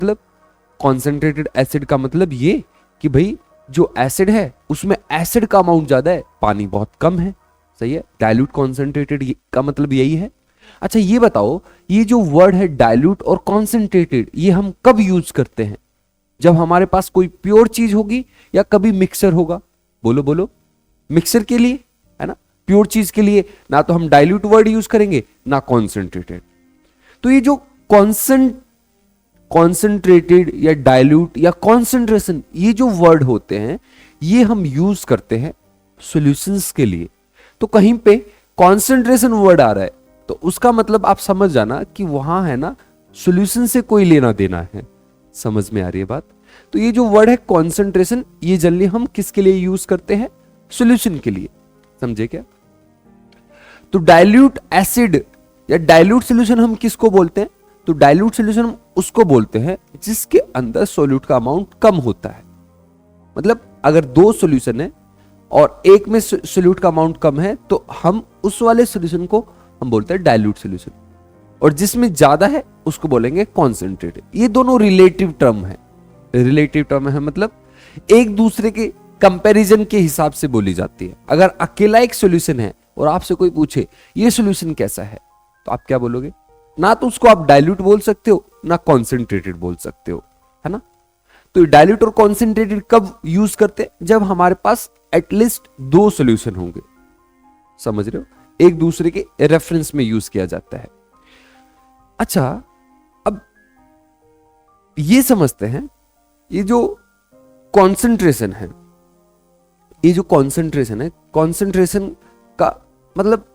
मतलब concentrated acid का मतलब ये कि भाई जो एसिड है उसमें एसिड का अमाउंट ज्यादा है, पानी बहुत कम है। सही है, डाइल्यूट कॉन्सेंट्रेटेड का मतलब यही है। अच्छा ये बताओ, ये जो वर्ड है डाइल्यूट और कॉन्सेंट्रेटेड, ये हम कब यूज करते हैं? जब हमारे पास कोई प्योर चीज होगी या कभी मिक्सर होगा? बोलो बोलो। मिक्सर के लिए, है ना, प्योर चीज के लिए ना तो हम डाइल्यूट वर्ड यूज करेंगे ना कॉन्सेंट्रेटेड। तो ये जो कॉन्सेंट्रेटेड या डाइल्यूट या कॉन्सेंट्रेशन, ये जो वर्ड होते हैं ये हम यूज करते हैं सॉल्यूशंस के लिए। तो कहीं पे कॉन्सेंट्रेशन वर्ड आ रहा है तो उसका मतलब आप समझ जाना कि वहां है ना सॉल्यूशन से कोई लेना देना है। समझ में आ रही है बात? तो ये जो वर्ड है कॉन्सेंट्रेशन, ये जनरली हम किसके लिए यूज करते हैं? सॉल्यूशन के लिए। समझे क्या? तो डाइल्यूट एसिड या डाइल्यूट सॉल्यूशन हम किसको बोलते हैं? तो डाइल्यूट सॉल्यूशन हम उसको बोलते हैं जिसके अंदर सॉल्यूट का अमाउंट कम होता है। मतलब अगर दो सॉल्यूशन है और एक में सॉल्यूट का अमाउंट कम है तो हम उस वाले सॉल्यूशन को हम बोलते हैं डाइल्यूट सॉल्यूशन, और जिसमें ज्यादा है उसको बोलेंगे कॉन्सेंट्रेटेड। ये दोनों रिलेटिव टर्म है। रिलेटिव टर्म है मतलब एक दूसरे के कंपैरिजन के हिसाब से बोली जाती है। अगर अकेला एक सॉल्यूशन है और आपसे कोई पूछे ये सॉल्यूशन कैसा है, तो आप क्या बोलोगे? ना तो उसको आप डाइल्यूट बोल सकते हो ना कॉन्सेंट्रेटेड बोल सकते हो, है ना। तो डाइल्यूट और कॉन्सेंट्रेटेड कब यूज करते हैं? जब हमारे पास एटलीस्ट दो सॉल्यूशन होंगे। समझ रहे हो? एक दूसरे के रेफरेंस में यूज किया जाता है। अच्छा, अब ये समझते हैं ये जो कॉन्सेंट्रेशन है, ये जो कॉन्सेंट्रेशन है, कॉन्सेंट्रेशन का मतलब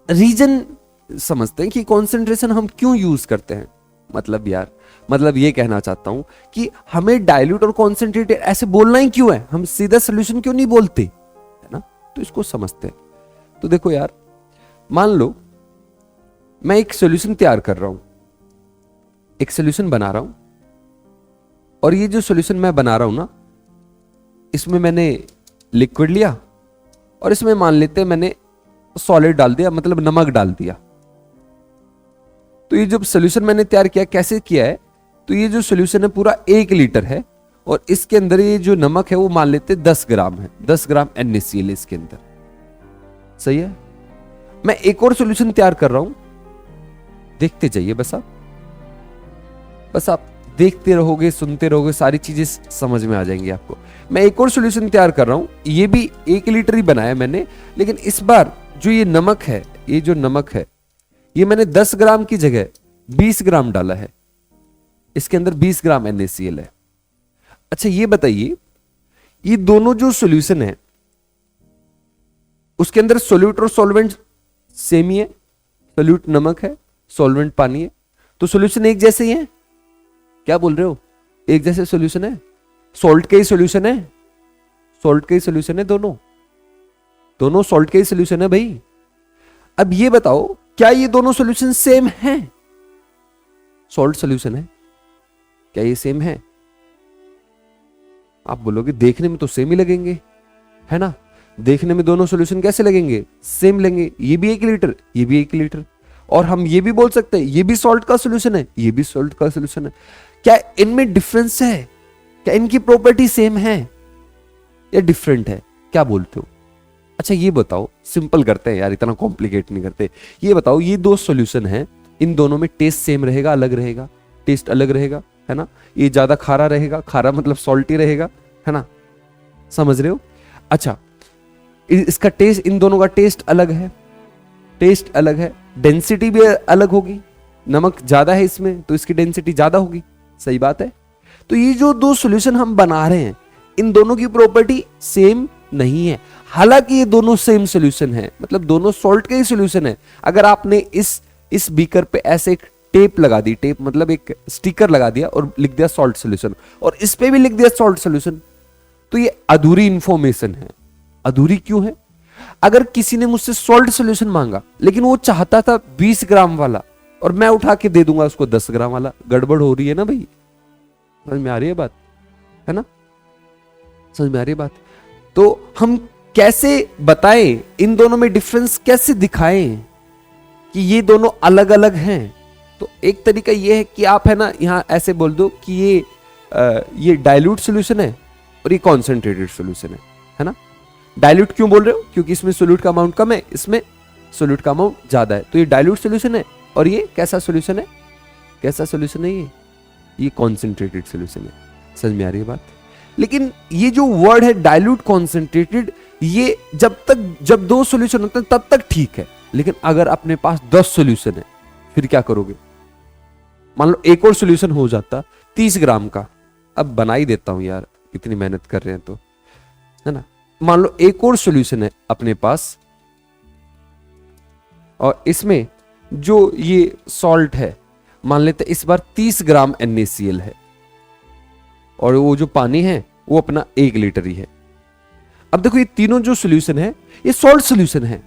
रीजन समझते हैं कि कॉन्सेंट्रेशन हम क्यों यूज करते हैं। मतलब यार, मतलब ये कहना चाहता हूं कि हमें डाइल्यूट और कॉन्सेंट्रेटेड ऐसे बोलना ही क्यों है? हम सीधा सॉल्यूशन क्यों नहीं बोलते, है ना। तो इसको समझते हैं। तो देखो यार, मान लो मैं एक सॉल्यूशन तैयार कर रहा हूं, एक सॉल्यूशन बना रहा हूं, और ये जो सॉल्यूशन मैं बना रहा हूं ना, इसमें मैंने लिक्विड लिया और इसमें मान लेते हैं मैंने सॉलिड डाल दिया, मतलब नमक डाल दिया। तो ये जो सॉल्यूशन मैंने तैयार किया, कैसे किया है? तो ये जो सॉल्यूशन है पूरा 1 लीटर है और इसके अंदर ये जो नमक है वो मान लेते 10 ग्राम है। 10 ग्राम NaCl इसके अंदर। सही है। मैं एक और सॉल्यूशन तैयार कर रहा हूं, देखते जाइए बस आप देखते रहोगे, सुनते रहोगे, सारी चीजें समझ में आ जाएंगी आपको। मैं एक और सॉल्यूशन तैयार कर रहा हूं, ये भी 1 लीटर ही बनाया मैंने, लेकिन इस बार जो ये नमक है, ये जो नमक है, ये मैंने 10 ग्राम की जगह 20 ग्राम डाला है। इसके अंदर 20 ग्राम NaCl है। अच्छा ये बताइए, ये दोनों जो सॉल्यूशन है उसके अंदर सोल्यूट और सॉल्वेंट सेम ही है। सोल्यूट नमक है, सॉल्वेंट पानी है, तो सॉल्यूशन एक जैसे ही है। क्या बोल रहे हो? एक जैसे सॉल्यूशन है। सॉल्ट के ही सॉल्यूशन है, सॉल्ट के ही सॉल्यूशन है, दोनों सॉल्ट के ही सॉल्यूशन है भाई। अब ये बताओ, क्या ये दोनों सॉल्यूशन सेम हैं? सॉल्ट सॉल्यूशन है, क्या ये सेम है? आप बोलोगे देखने में तो सेम ही लगेंगे, है ना। देखने में दोनों सॉल्यूशन कैसे लगेंगे? सेम लगेंगे। ये भी 1 लीटर, ये भी 1 लीटर। और हम ये भी बोल सकते हैं ये भी सॉल्ट का सॉल्यूशन है, ये भी सॉल्ट का सॉल्यूशन है। क्या इनमें डिफरेंस है? क्या इनकी प्रॉपर्टी सेम है या डिफरेंट है? क्या बोलते हो? अच्छा ये बताओ, सिंपल करते हैं यार, इतना कॉम्प्लिकेट नहीं करते। ये बताओ, ये दो सॉल्यूशन हैं, इन दोनों में टेस्ट सेम रहेगा, अलग रहेगा? टेस्ट अलग रहेगा, है ना। ये ज्यादा खारा रहेगा, खारा मतलब सॉल्टी रहेगा, है ना। समझ रहे हो? अच्छा, इसका टेस्ट, इन दोनों का टेस्ट अलग है, टेस्ट अलग है, डेंसिटी भी अलग होगी। नमक ज्यादा है इसमें तो इसकी डेंसिटी ज्यादा होगी। सही बात है। तो ये जो दो सॉल्यूशन हम बना रहे हैं, इन दोनों की प्रॉपर्टी सेम नहीं है। हालांकि ये दोनों सेम सॉल्यूशन है, मतलब दोनों सॉल्ट के ही सॉल्यूशन है। अगर आपने इस बीकर पे ऐसे एक टेप लगा दी, टेप मतलब एक स्टिकर लगा दिया और लिख दिया सॉल्ट सॉल्यूशन, और इस पे भी लिख दिया सॉल्ट सॉल्यूशन, तो ये अधूरी इंफॉर्मेशन है। अधूरी क्यों है? अगर किसी ने मुझसे सॉल्ट सॉल्यूशन मांगा लेकिन वो चाहता था 20 ग्राम वाला, और मैं उठा के दे दूंगा उसको 10 ग्राम वाला, गड़बड़ हो रही है ना भाई। समझ में आ रही है बात, है ना। समझ में आ रही है बात। तो हम कैसे बताएं इन दोनों में डिफरेंस, कैसे दिखाएं कि ये दोनों अलग अलग हैं? तो एक तरीका ये है कि आप है ना यहाँ ऐसे बोल दो कि ये डाइल्यूट सॉल्यूशन है और ये कॉन्सेंट्रेटेड सॉल्यूशन है ना। डाइल्यूट क्यों बोल रहे हो? क्योंकि इसमें सोल्यूट का अमाउंट कम है, इसमें सोल्यूट का अमाउंट ज्यादा है, तो ये डाइल्यूट सॉल्यूशन है। और ये कैसा सॉल्यूशन है? कैसा सॉल्यूशन है ये कॉन्सेंट्रेटेड सॉल्यूशन है। समझ में आ रही है बात? लेकिन ये जो वर्ड है डाइल्यूट कॉन्सेंट्रेटेड, ये जब 2 सॉल्यूशन होते हैं तब तक ठीक है, लेकिन अगर अपने पास 10 सॉल्यूशन है फिर क्या करोगे? मान लो एक और सॉल्यूशन हो जाता 30 ग्राम का, अब बना ही देता हूं यार, इतनी मेहनत कर रहे हैं तो, है ना। मान लो एक और सॉल्यूशन है अपने पास और इसमें जो ये सॉल्ट है मान लेते इस बार 30 ग्राम NaCl है और वो जो पानी है वो अपना 1 लीटर ही है। अब देखो ये तीनों जो सॉल्यूशन है ये सॉल्ट सॉल्यूशन है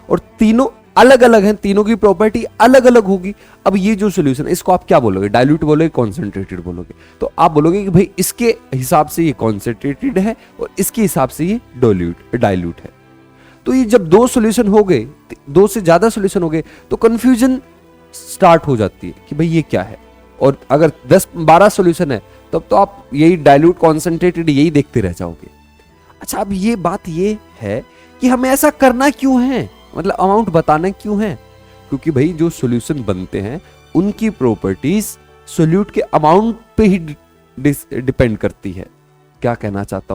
और तीनों अलग अलग हैं, तीनों की प्रॉपर्टी अलग अलग होगी। अब ये जो सॉल्यूशन है इसको आप क्या बोलोगे? डाइल्यूट बोलोगे, कॉन्सेंट्रेटेड बोलोगे? तो आप बोलोगे कि भाई इसके हिसाब से ये कॉन्सेंट्रेटेड है और इसके हिसाब से ये डाइल्यूट है। तो ये जब 2 सॉल्यूशन हो गए, 2 से ज्यादा सॉल्यूशन हो गए, तो कंफ्यूजन स्टार्ट हो जाती है कि भाई ये क्या है। और अगर 10-12 सॉल्यूशन है तब तो आप यही डाइल्यूट कॉन्सेंट्रेटेड यही देखते रह जाओगे। अच्छा, अब ये बात ये है कि हमें ऐसा करना क्यों है, मतलब अमाउंट बताना क्यों है? क्योंकि भाई जो सॉल्यूशन बनते हैं उनकी प्रॉपर्टीज सॉल्यूट के अमाउंट पे ही डिपेंड करती है। क्या कहना चाहता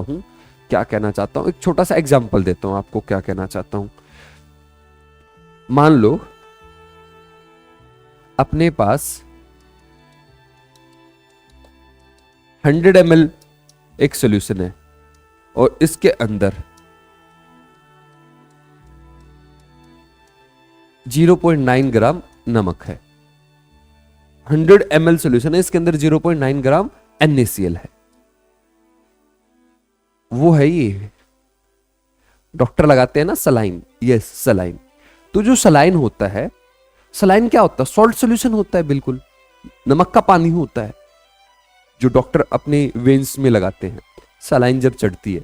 हूं एक छोटा सा एग्जांपल देता हूं आपको क्या कहना चाहता हूं। मान लो अपने पास 100 ml एक सॉल्यूशन है और इसके अंदर 0.9 ग्राम नमक है। 100 ml सॉल्यूशन है, इसके अंदर 0.9 ग्राम NaCl है। वो है ये डॉक्टर लगाते हैं ना सलाइन, यस सलाइन। तो जो सलाइन होता है, सलाइन क्या होता है? सॉल्ट सॉल्यूशन होता है, बिल्कुल नमक का पानी होता है जो डॉक्टर अपने वेन्स में लगाते हैं। सलाइन जब चढ़ती है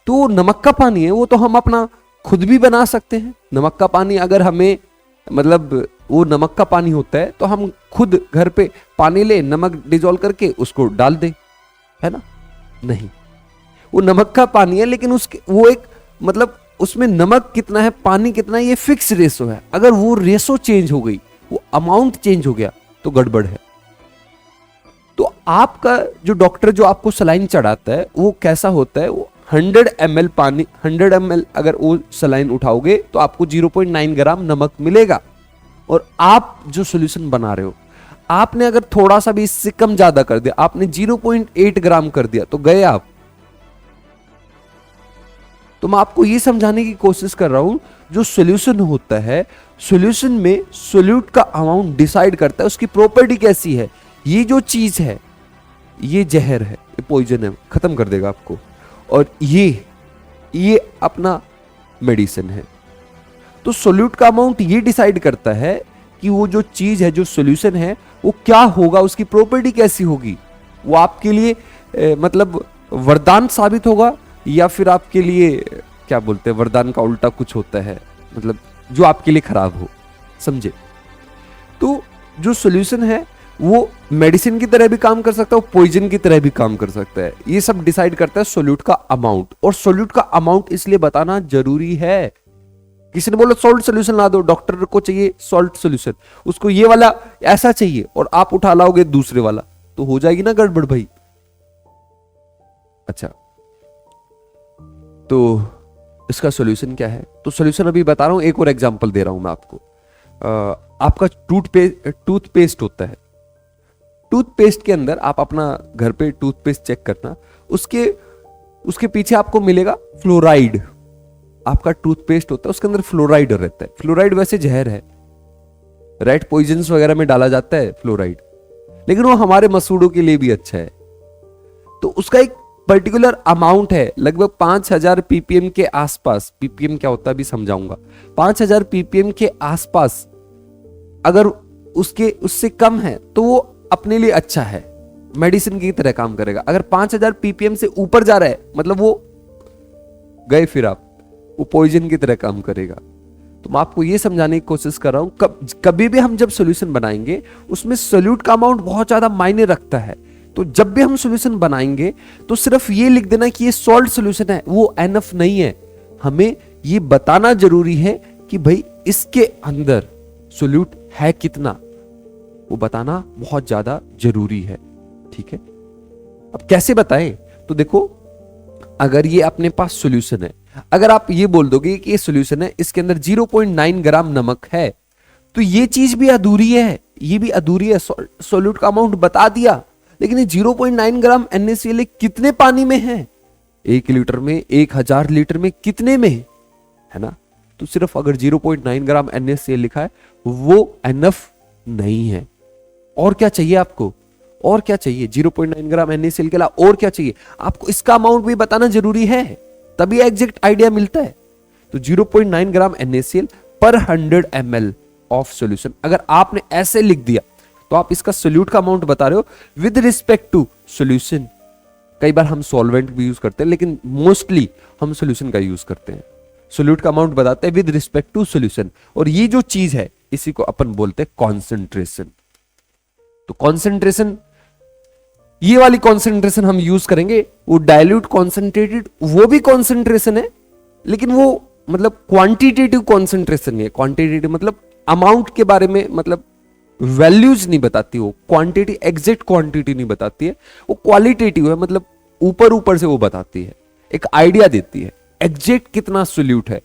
तो नमक का पानी है, वो तो हम अपना खुद भी बना सकते हैं। नमक का पानी अगर हमें मतलब वो नमक का पानी होता है तो हम खुद घर पे पानी ले, नमक डिजोल्व करके उसको डाल दें, है ना? नहीं, वो नमक का पानी है लेकिन उसके वो एक मतलब उसमें नमक कितना है पानी कितना है ये फिक्स रेशो है। अगर वो रेशो चेंज हो गई, वो अमाउंट चेंज हो गया तो गड़बड़ है। तो आपका जो डॉक्टर जो आपको सलाइन चढ़ाता है वो कैसा होता है? वो 100 ml पानी, 100 ml अगर वो सलाइन उठाओगे तो आपको 0.9 ग्राम नमक मिलेगा। और आप जो सॉल्यूशन बना रहे हो, आपने अगर थोड़ा सा भी इससे कम ज्यादा कर दिया, आपने 0.8 ग्राम कर दिया तो गए आप। तो मैं आपको ये समझाने की कोशिश कर रहा हूं, जो सॉल्यूशन होता है, सॉल्यूशन में सोल्यूट का अमाउंट डिसाइड करता है, उसकी प्रॉपर्टी कैसी है। ये जो चीज है ये जहर है, ये पॉइजन है, खत्म कर देगा आपको। और ये अपना मेडिसिन है। तो सोल्यूट का अमाउंट ये डिसाइड करता है कि वो जो चीज है, जो सॉल्यूशन है, वो क्या होगा, उसकी प्रॉपर्टी कैसी होगी। वो आपके लिए मतलब वरदान साबित होगा या फिर आपके लिए क्या बोलते हैं, वरदान का उल्टा कुछ होता है, मतलब जो आपके लिए खराब हो, समझे। तो जो सॉल्यूशन है वो मेडिसिन की तरह भी काम कर सकता है, वो पॉइजन की तरह भी काम कर सकता है। ये सब डिसाइड करता है सोल्यूट का अमाउंट। और सोल्यूट का अमाउंट इसलिए बताना जरूरी है। किसी ने बोला सॉल्ट सॉल्यूशन ला दो, डॉक्टर को चाहिए सॉल्ट सॉल्यूशन, उसको ये वाला ऐसा चाहिए और आप उठा लाओगे दूसरे वाला, तो हो जाएगी ना गड़बड़ भाई। अच्छा, तो इसका सॉल्यूशन क्या है? तो सॉल्यूशन अभी बता रहा हूं, एक और एग्जांपल दे रहा हूं मैं आपको। आपका टूथपेस्ट होता है। टूथपेस्ट के अंदर आप अपना घर पे टूथपेस्ट चेक करना, उसके पीछे आपको मिलेगा फ्लोराइड। आपका टूथपेस्ट होता है उसके अंदर फ्लोराइड रहता है। फ्लोराइड वैसे जहर है, रेड पॉइजन्स वगैरह में डाला जाता है फ्लोराइड, लेकिन वो हमारे मसूड़ों के लिए भी अच्छा है। तो उसका एक पर्टिकुलर अमाउंट है, लगभग 5000 ppm के आसपास। ppm क्या होता है अभी समझाऊंगा। 5000 ppm के आसपास अगर उससे कम है तो वो अपने लिए अच्छा है, मेडिसिन की तरह काम करेगा। अगर 5000 ppm से ऊपर जा रहा है मतलब वो गए फिर आप, वो पॉइजन की तरह काम करेगा। तो मैं आपको ये समझाने की कोशिश कर रहा हूं, कभी भी हम जब सॉल्यूशन बनाएंगे उसमें सोल्यूट का अमाउंट बहुत ज्यादा मायने रखता है। तो जब भी हम सॉल्यूशन बनाएंगे तो सिर्फ ये लिख देना कि ये सॉल्व सॉल्यूशन है, वो एनफ नहीं है। हमें ये बताना जरूरी है कि भाई इसके अंदर सोल्यूट है कितना, वो बताना बहुत ज्यादा जरूरी है। ठीक है, अब कैसे बताएं? तो देखो, अगर ये अपने पास सॉल्यूशन है, अगर आप ये बोल दोगे कि ये सॉल्यूशन है, इसके अंदर 0.9 ग्राम नमक है, तो ये चीज भी अधूरी है, ये भी अधूरी है। सोल्यूट का अमाउंट बता दिया, लेकिन ये 0.9 ग्राम NaCl कितने पानी में है, 1 लीटर में, 1000 लीटर में, कितने में है ना? तो सिर्फ अगर 0.9 ग्राम NaCl लिखा है वो एनफ नहीं है। और क्या चाहिए आपको? और क्या चाहिए? 0.9 ग्राम NaCl के अलावा और क्या चाहिए आपको? इसका अमाउंट भी बताना जरूरी है, तभी एग्जैक्ट आइडिया मिलता है। तो 0.9 ग्राम NaCl पर 100 ml ऑफ सॉल्यूशन, अगर आपने ऐसे लिख दिया तो आप इसका सोल्यूट का अमाउंट बता रहे हो विद रिस्पेक्ट टू सॉल्यूशन। कई बार हम सॉल्वेंट भी यूज करते हैं, लेकिन मोस्टली हम सॉल्यूशन का यूज करते हैं। सोल्यूट का अमाउंट बताते हैं विद रिस्पेक्ट टू सॉल्यूशन, और ये जो चीज है इसी को अपन बोलते हैं कॉन्सेंट्रेशन। तो कॉन्सेंट्रेशन, ये वाली कॉन्सेंट्रेशन हम यूज करेंगे, वो डाइल्यूट कॉन्सेंट्रेटेड, वो भी कॉन्सेंट्रेशन है, लेकिन वो मतलब क्वांटिटेटिव कॉन्सेंट्रेशन नहीं है। क्वांटिटेटिव मतलब अमाउंट के बारे में, मतलब वैल्यूज नहीं बताती, वो क्वांटिटी, एग्जैक्ट क्वांटिटी नहीं बताती है, वो क्वालिटेटिव है, मतलब ऊपर ऊपर से वो बताती है, एक आइडिया देती है। एग्जैक्ट कितना सोल्यूट है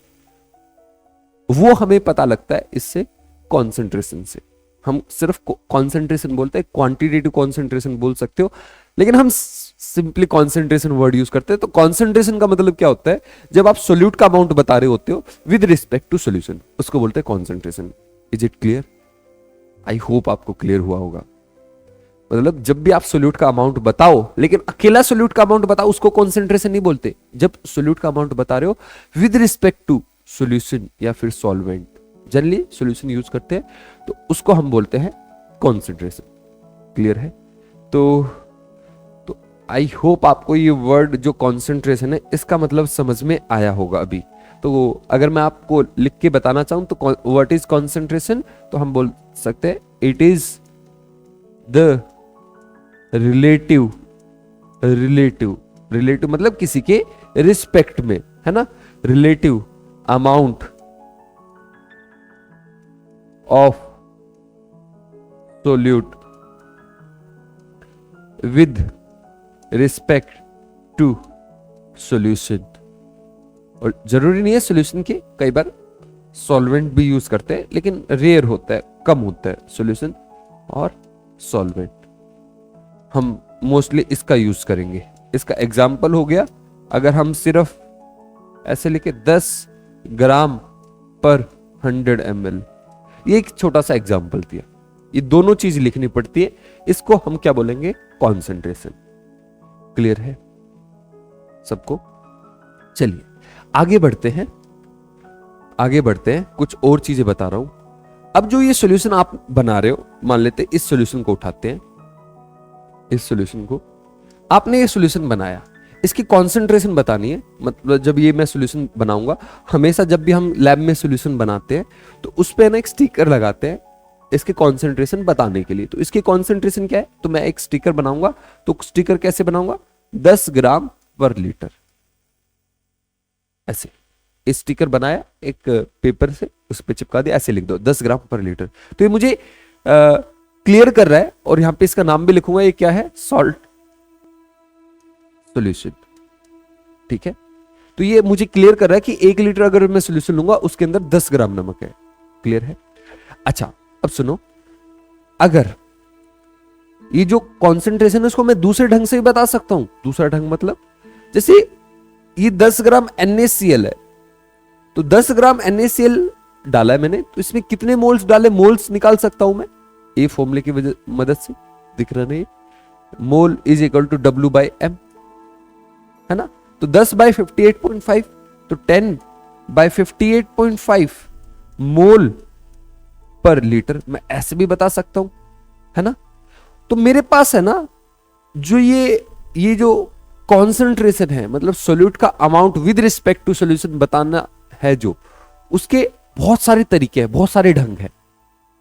वो हमें पता लगता है इससे, कॉन्सेंट्रेशन से। हम सिर्फ कॉन्सेंट्रेशन बोलते हैं, क्वांटिटेटिव कॉन्सेंट्रेशन बोल सकते हो, लेकिन हम सिंपली कॉन्सेंट्रेशन वर्ड यूज करते हैं। तो कॉन्सेंट्रेशन का मतलब क्या होता है? जब आप सोल्यूट का अमाउंट बता रहे होते हो विद रिस्पेक्ट टू सोल्यूशन, उसको बोलते हैं concentration. Is it clear? I hope आपको क्लियर हुआ होगा। मतलब जब भी आप सोल्यूट का अमाउंट बताओ, लेकिन अकेला सोल्यूट का अमाउंट बताओ, उसको कॉन्सेंट्रेशन नहीं बोलते। जब सोल्यूट का अमाउंट बता रहे हो विद रिस्पेक्ट टू सॉल्यूशन या फिर सॉल्वेंट, जनरली सॉल्यूशन यूज करते हैं, तो उसको हम बोलते हैं कॉन्सेंट्रेशन। क्लियर है? तो आई होप आपको ये वर्ड जो कॉन्सेंट्रेशन है इसका मतलब समझ में आया होगा अभी। तो अगर मैं आपको लिख के बताना चाहूं तो व्हाट इज कॉन्सेंट्रेशन, तो हम बोल सकते हैं इट इज द रिलेटिव मतलब किसी के रिस्पेक्ट में, है ना, relative amount of solute with respect to solution. और जरूरी नहीं है सॉल्यूशन के, कई बार सॉल्वेंट भी यूज करते हैं, लेकिन रेयर होता है, कम होता है सॉल्यूशन और सॉल्वेंट। हम मोस्टली इसका यूज करेंगे। इसका एग्जाम्पल हो गया, अगर हम सिर्फ ऐसे लिखे 10 ग्राम पर 100 ml, ये एक छोटा सा एग्जाम्पल दिया। ये दोनों चीज लिखनी पड़ती है, इसको हम क्या बोलेंगे? कॉन्सेंट्रेशन। क्लियर है सबको? चलिए आगे बढ़ते हैं, कुछ और चीजें बता रहा हूं। अब जो ये सॉल्यूशन आप बना रहे हो, मान लेते इस सॉल्यूशन को उठाते हैं, इस सॉल्यूशन को आपने ये सॉल्यूशन बनाया, इसकी कॉन्सेंट्रेशन बतानी है। मतलब जब ये मैं सॉल्यूशन बनाऊंगा, हमेशा जब भी हम लैब में सॉल्यूशन बनाते हैं तो उस पे ना एक स्टिकर लगाते हैं इसके कॉन्सेंट्रेशन बताने के लिए। तो इसकी कॉन्सेंट्रेशन क्या है? तो मैं एक स्टिकर बनाऊंगा, तो स्टिकर कैसे बनाऊंगा? 10 ग्राम पर लीटर, ऐसे स्टिकर बनाया एक पेपर से, उस पे चिपका दिया, ऐसे लिख दो 10 ग्राम पर लीटर। तो ये मुझे क्लियर कर रहा है, और यहां पे इसका नाम भी लिखूंगा, ये क्या है? Salt solution. ठीक है, तो ये मुझे क्लियर कर रहा है कि 1 लीटर अगर मैं सॉल्यूशन लूंगा उसके अंदर 10 ग्राम नमक है। क्लियर है? अच्छा, अब सुनो, अगर ये जो कॉन्सेंट्रेशन है उसको मैं दूसरे ढंग से भी बता सकता हूं। दूसरा ढंग मतलब जैसे ये 10 ग्राम NaCl है, तो 10 ग्राम NaCl डाला है मैंने, तो इसमें कितने मोल्स डाले, मोल्स निकाल सकता हूं मैं ए फॉर्मूले की मदद से। दिख रहा नहीं? Mole is equal to W/m, है ना? तो 10 बाई 58.5, तो 10 बाई 58.5 मोल पर लीटर, मैं ऐसे भी बता सकता हूं, है ना? तो मेरे पास है ना, जो ये जो कॉन्सेंट्रेशन है, मतलब सोल्यूट का amount with respect to solution बताना है, जो उसके बहुत सारे तरीके हैं, बहुत सारे ढंग है,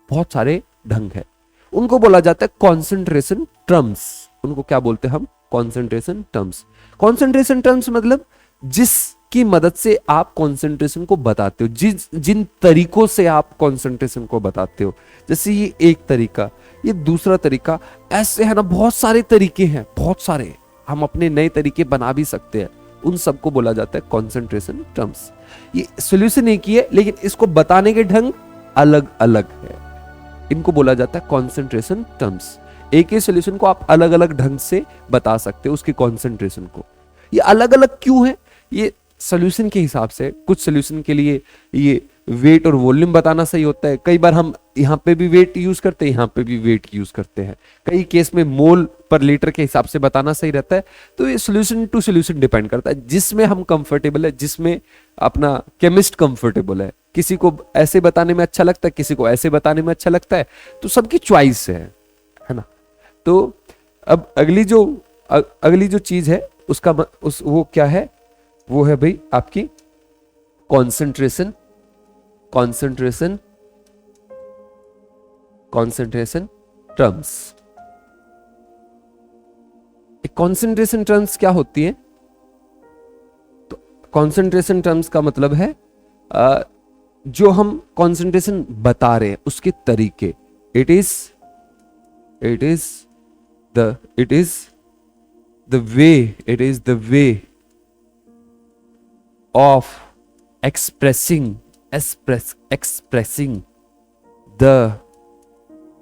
बहुत सारे ढंग है। उनको बोला जाता है कॉन्सेंट्रेशन टर्म्स। उनको क्या बोलते हैं हम? Concentration terms. कॉन्सेंट्रेशन टर्म्स मतलब जिसकी मदद से आप कॉन्सेंट्रेशन को बताते हो, जिन तरीकों से आप कॉन्सेंट्रेशन को बताते हो। जैसे ये एक तरीका, ये दूसरा तरीका, ऐसे है ना, बहुत सारे तरीके हैं, बहुत सारे। हम अपने नए तरीके बना भी सकते हैं। उन सबको बोला जाता है कॉन्सेंट्रेशन टर्म्स। ये सॉल्यूशन एक ही है, लेकिन इसको बताने के ढंग अलग अलग है। इनको बोला जाता है कॉन्सेंट्रेशन टर्म्स। एक ही सॉल्यूशन को आप अलग अलग ढंग से बता सकते हो, उसकी कॉन्सेंट्रेशन को। ये अलग अलग क्यों है? ये सॉल्यूशन के हिसाब से। कुछ सॉल्यूशन के लिए ये वेट और वॉल्यूम बताना सही होता है। कई बार हम यहाँ पे भी वेट यूज करते हैं, यहाँ पे भी वेट यूज करते हैं। कई केस में मोल पर लीटर के हिसाब से बताना सही रहता है। तो ये सॉल्यूशन टू सॉल्यूशन डिपेंड करता है, जिसमें हम कंफर्टेबल है, जिसमें अपना केमिस्ट कंफर्टेबल है। किसी को ऐसे बताने में अच्छा लगता है, किसी को ऐसे बताने में अच्छा लगता है, तो सबकी चॉइस है ना। तो अब अगली जो चीज है उसका वो क्या है? वो है भाई आपकी कॉन्सेंट्रेशन टर्म्स। कॉन्सेंट्रेशन टर्म्स क्या होती है? तो कॉन्सेंट्रेशन टर्म्स का मतलब है जो हम कॉन्सेंट्रेशन बता रहे हैं उसके तरीके। It is the way of expressing the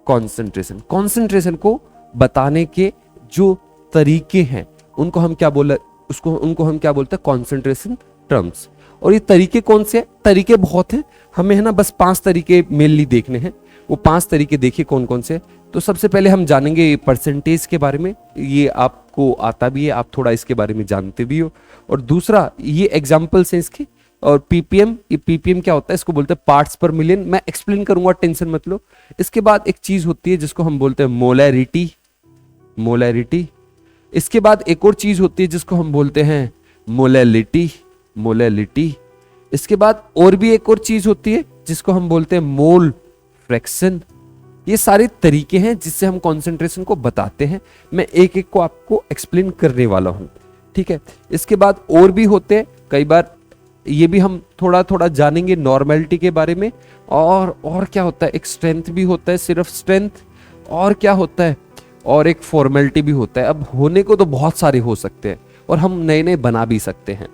concentration को बताने के जो तरीके हैं उनको हम क्या बोलते हैं? Concentration terms. और ये तरीके कौन से हैं? तरीके बहुत हैं, हमें है ना बस 5 तरीके मेनली देखने हैं। वो 5 तरीके देखिए कौन कौन से। तो सबसे पहले हम जानेंगे परसेंटेज के बारे में। ये आपको आता भी है, आप थोड़ा इसके बारे में जानते भी हो। और दूसरा ये एग्जांपल्स हैं इसके। और पीपीएम, ये पीपीएम क्या होता है? इसको बोलते हैं पार्ट्स पर मिलियन। मैं एक्सप्लेन करूंगा, टेंशन मत लो। इसके बाद एक चीज होती है जिसको हम बोलते हैं मोलैरिटी। इसके बाद एक और चीज होती है जिसको हम बोलते हैं मोलैलिटी। इसके बाद और भी एक और चीज होती है जिसको हम बोलते हैं मोल फ्रैक्शन। ये सारे तरीके हैं जिससे हम कॉन्सेंट्रेशन को बताते हैं। मैं एक एक को आपको एक्सप्लेन करने वाला हूं, ठीक है। इसके बाद और भी होते हैं, कई बार ये भी हम थोड़ा थोड़ा जानेंगे नॉर्मेलिटी के बारे में। और क्या होता है? एक स्ट्रेंथ भी होता है, सिर्फ स्ट्रेंथ। और क्या होता है? और एक फॉर्मेलिटी भी होता है। अब होने को तो बहुत सारे हो सकते हैं और हम नए नए बना भी सकते हैं,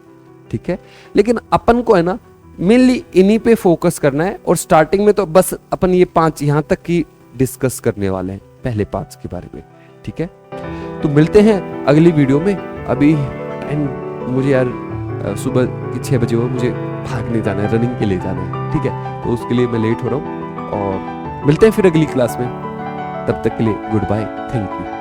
ठीक है। लेकिन अपन को है ना मेनली इन्हीं पे फोकस करना है। और स्टार्टिंग में तो बस अपन ये 5 यहां तक की डिस्कस करने वाले हैं, पहले 5 के बारे में, ठीक है। तो मिलते हैं अगली वीडियो में। अभी मुझे यार सुबह 6 बजे हो, मुझे भागने जाना है, रनिंग के लिए जाना है, ठीक है। तो उसके लिए मैं लेट हो रहा हूँ और मिलते हैं फिर अगली क्लास में। तब तक के लिए गुड बाय, थैंक यू।